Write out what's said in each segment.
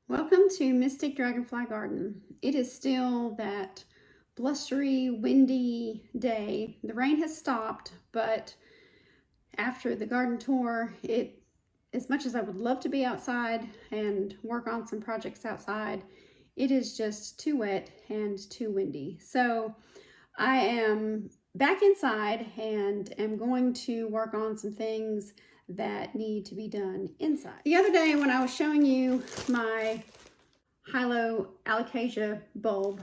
Welcome to Mystic Dragonfly Garden. It is still that blustery, windy day. The rain has stopped, but after the garden tour, as much as I would love to be outside and work on some projects outside, it is just too wet and too windy. So I am back inside and am going to work on some things that need to be done inside. The other day when I was showing you my Alocasia bulb,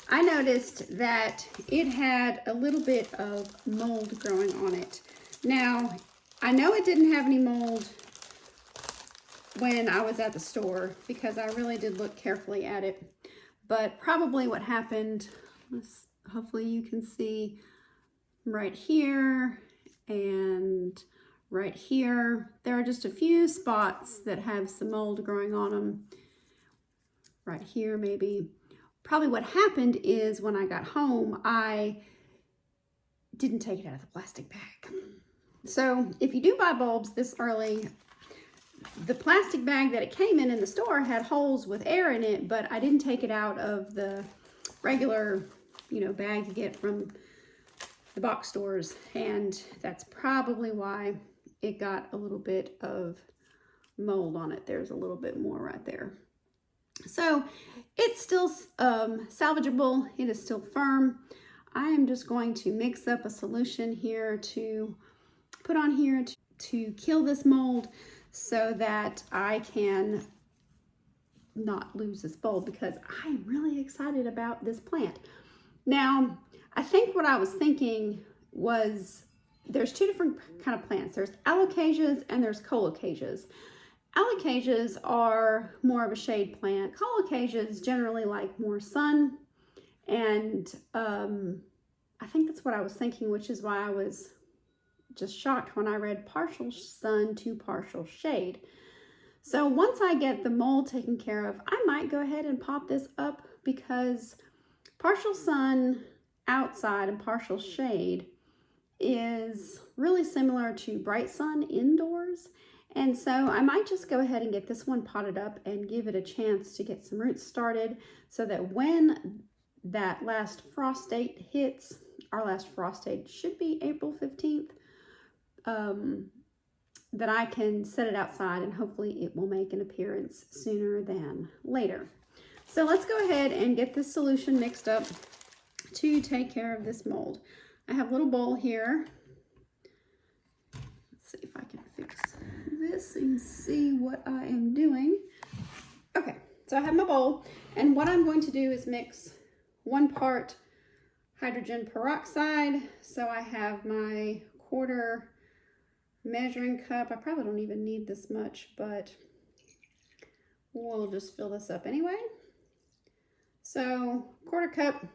I noticed that it had a little bit of mold growing on it. Now, I know it didn't have any mold when I was at the store because I really did look carefully at it, but probably what happened, hopefully you can see right here and right here, there are just a few spots that have some mold growing on them. Right here maybe. Probably what happened is when I got home, I didn't take it out of the plastic bag. So if you do buy bulbs this early, the plastic bag that it came in the store had holes with air in it, but I didn't take it out of the regular, bag you get from the box stores, and that's probably why it got a little bit of mold on it. There's a little bit more right there. So it's still salvageable. It is still firm. I am just going to mix up a solution here to put on here to kill this mold so that I can not lose this bulb, because I am really excited about this plant. Now, I think what I was thinking was there's two different kind of plants. There's Alocasias and there's Colocasias. Alocasias are more of a shade plant. Colocasias generally like more sun, and I think that's what I was thinking, which is why I was just shocked when I read partial sun to partial shade. So once I get the mold taken care of, I might go ahead and pop this up, because partial sun outside and partial shade is really similar to bright sun indoors. And so I might just go ahead and get this one potted up and give it a chance to get some roots started, so that when that last frost date hits, our last frost date should be April 15th, that I can set it outside and hopefully it will make an appearance sooner than later. So let's go ahead and get this solution mixed up to take care of this mold. I have a little bowl here. Let's see if I can fix this and see what I am doing. Okay, so I have my bowl, and what I'm going to do is mix 1 part hydrogen peroxide. So I have my 1/4 measuring cup. I probably don't even need this much, but we'll just fill this up anyway. So 1/4 cup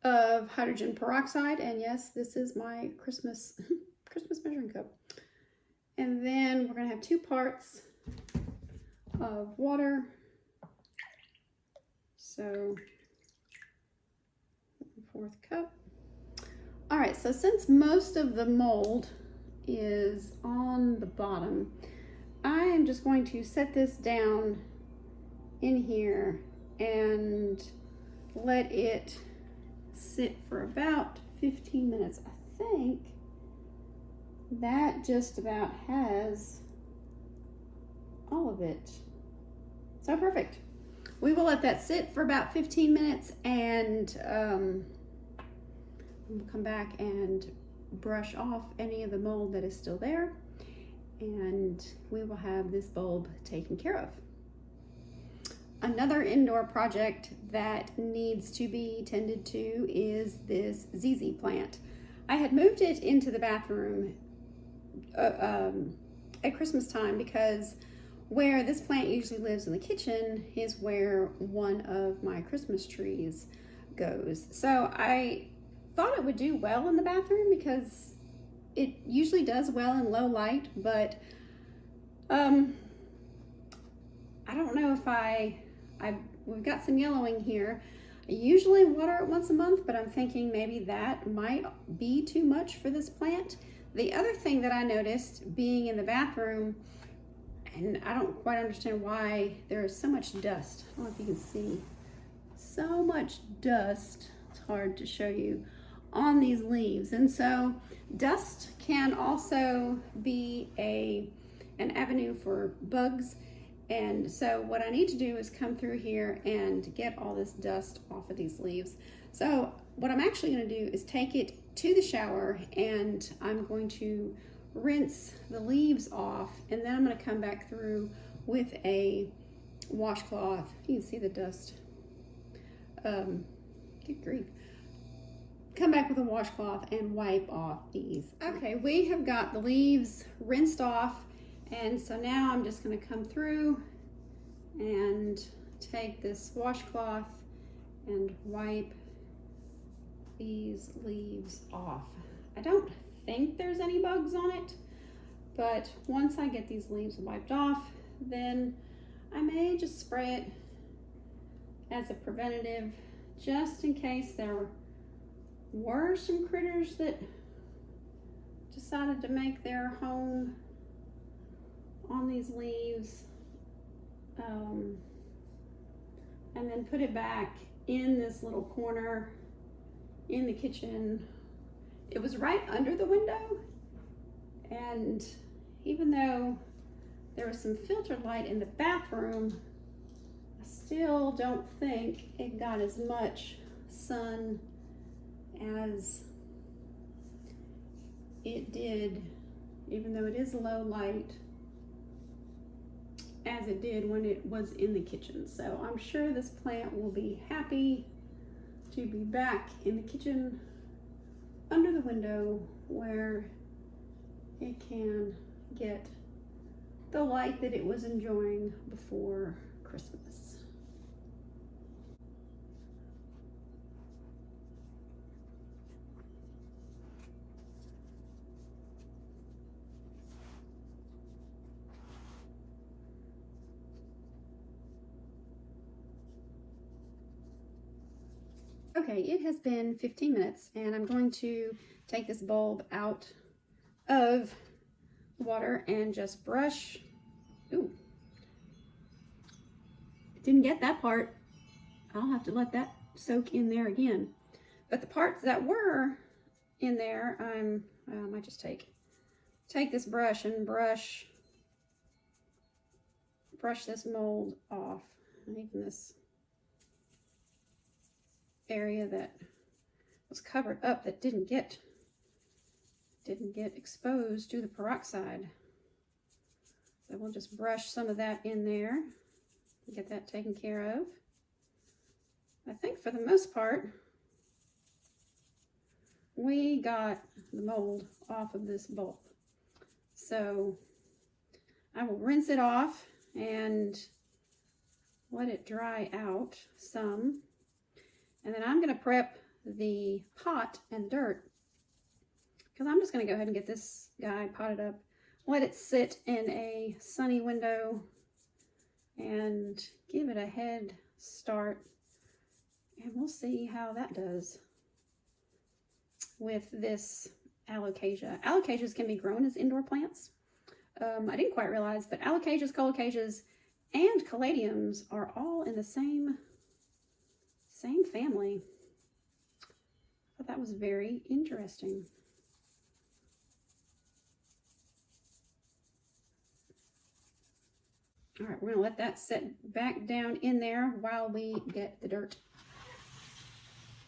of hydrogen peroxide, and yes, this is my Christmas measuring cup. And then we're going to have 2 parts of water. So 1/4 cup. All right, so since most of the mold is on the bottom, I am just going to set this down in here and let it sit for about 15 minutes. I think that just about has all of it. So perfect. We will let that sit for about 15 minutes, and we'll come back and brush off any of the mold that is still there, and we will have this bulb taken care of. Another indoor project that needs to be tended to is this ZZ plant. I had moved it into the bathroom at Christmas time, because where this plant usually lives in the kitchen is where one of my Christmas trees goes. So I thought it would do well in the bathroom because it usually does well in low light, but I don't know if we've got some yellowing here. I usually water it once a month, but I'm thinking maybe that might be too much for this plant. The other thing that I noticed being in the bathroom And I don't quite understand why there is so much dust. I don't know if you can see. So much dust, it's hard to show you, on these leaves. And so dust can also be an avenue for bugs. And so what I need to do is come through here and get all this dust off of these leaves. So what I'm actually going to do is take it to the shower, and I'm going to rinse the leaves off, and then I'm going to come back through with a washcloth. You can see the dust. Good grief. Come back with a washcloth and wipe off these. Okay, we have got the leaves rinsed off, and so now I'm just going to come through and take this washcloth and wipe these leaves off. I don't think there's any bugs on it, but once I get these leaves wiped off, then I may just spray it as a preventative, just in case there were some critters that decided to make their home on these leaves, and then put it back in this little corner in the kitchen. It was right under the window, and even though there was some filtered light in the bathroom, I still don't think it got as much sun as it did, even though it is low light, as it did when it was in the kitchen. So I'm sure this plant will be happy to be back in the kitchen under the window where it can get the light that it was enjoying before Christmas. Okay, it has been 15 minutes, and I'm going to take this bulb out of the water and just brush. Ooh, didn't get that part. I'll have to let that soak in there again. But the parts that were in there, I might just take this brush and brush this mold off, and even this area that was covered up that didn't get exposed to the peroxide. So we'll just brush some of that in there and get that taken care of. I think for the most part we got the mold off of this bulb. So I will rinse it off and let it dry out some. And then I'm going to prep the pot and dirt, because I'm just going to go ahead and get this guy potted up, let it sit in a sunny window, and give it a head start. And we'll see how that does with this Alocasia. Alocasias can be grown as indoor plants. I didn't quite realize, but Alocasias, Colocasias, and Caladiums are all in the same family. I thought that was very interesting. All right, we're gonna let that set back down in there while we get the dirt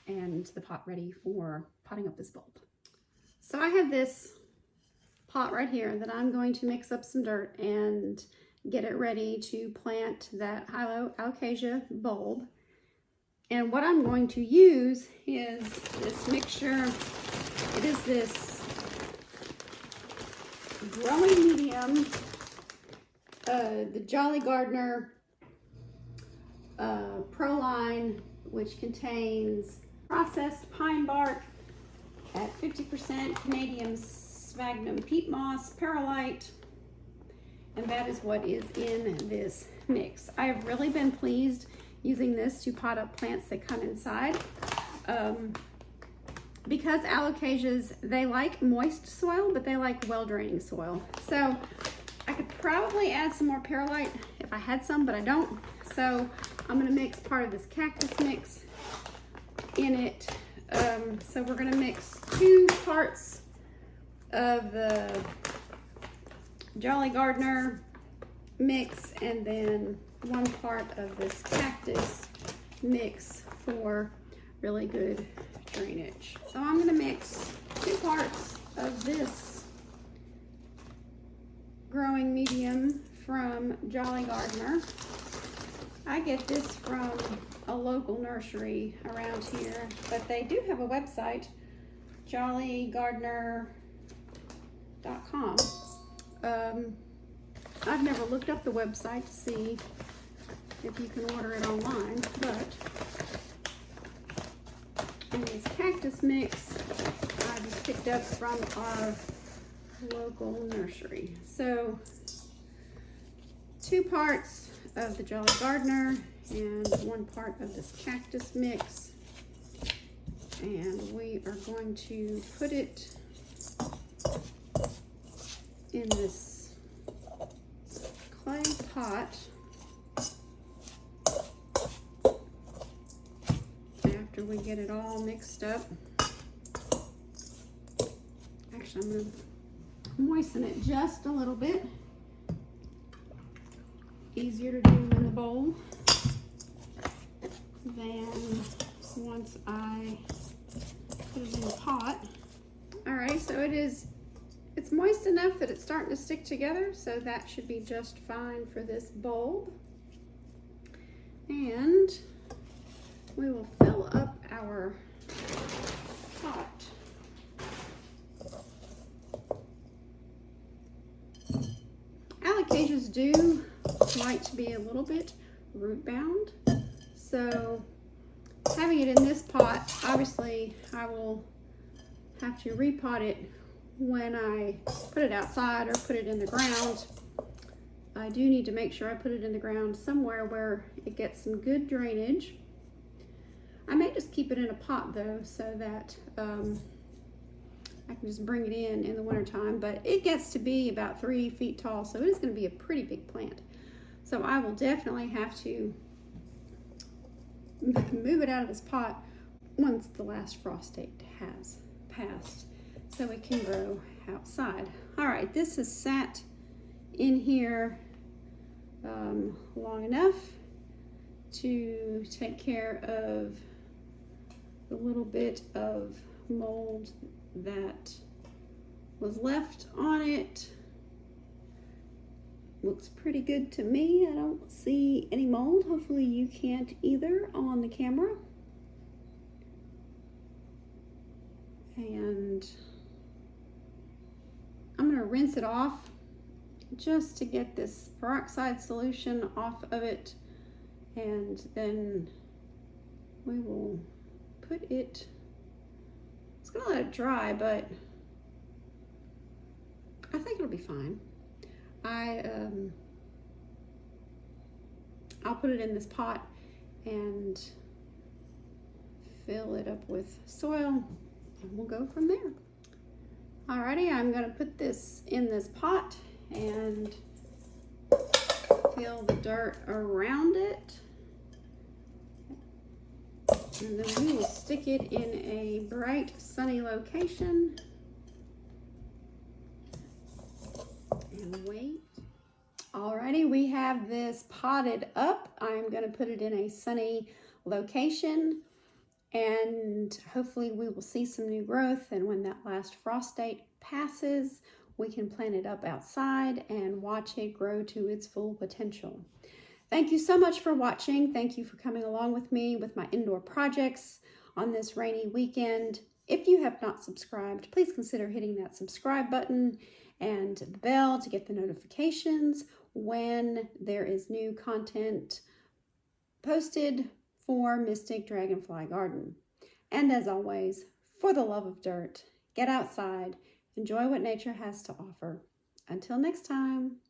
and the pot ready for potting up this bulb. So I have this pot right here that I'm going to mix up some dirt and get it ready to plant that Alocasia bulb. And what I'm going to use is this mixture. It is this growing medium, the Jolly Gardener Proline, which contains processed pine bark at 50%, Canadian sphagnum peat moss, perlite, and that is what is in this mix. I have really been pleased using this to pot up plants that come inside, because Alocasias, they like moist soil, but they like well-draining soil. So I could probably add some more perlite if I had some, but I don't. So I'm gonna mix part of this cactus mix in it. So we're gonna mix 2 parts of the Jolly Gardener mix and then 1 part of this cactus mix for really good drainage. So I'm gonna mix 2 parts of this growing medium from Jolly Gardener. I get this from a local nursery around here, but they do have a website, jollygardener.com. I've never looked up the website to see if you can order it online, but in this cactus mix, I just picked up from our local nursery. So 2 parts of the Jolly Gardener and 1 part of this cactus mix. And we are going to put it in this clay pot after we get it all mixed up. Actually, I'm going to moisten it just a little bit. Easier to do in the bowl than once I put it in the pot. Alright, so it's moist enough that it's starting to stick together, so that should be just fine for this bulb. And we will fill up our pot. Alocasias do like to be a little bit root bound, so having it in this pot, obviously I will have to repot it when I put it outside or put it in the ground. I do need to make sure I put it in the ground somewhere where it gets some good drainage. I may just keep it in a pot though, so that I can just bring it in the wintertime, but it gets to be about 3 feet tall, so it is going to be a pretty big plant. So I will definitely have to move it out of this pot once the last frost date has passed, so it can grow outside. All right, this has sat in here long enough to take care of the little bit of mold that was left on it. Looks pretty good to me. I don't see any mold. Hopefully you can't either on the camera. And I'm going to rinse it off just to get this peroxide solution off of it, and then we will put it, it's going to let it dry, but I think it'll be fine. I'll put it in this pot and fill it up with soil, and we'll go from there. Alrighty, I'm going to put this in this pot and fill the dirt around it, and then we will stick it in a bright sunny location and wait. Alrighty, we have this potted up. I'm going to put it in a sunny location, and hopefully we will see some new growth, and when that last frost date passes, we can plant it up outside and watch it grow to its full potential. Thank you so much for watching. Thank you for coming along with me with my indoor projects on this rainy weekend. If you have not subscribed, please consider hitting that subscribe button and the bell to get the notifications when there is new content posted for Mystic Dragonfly Garden. And as always, for the love of dirt, get outside, enjoy what nature has to offer. Until next time.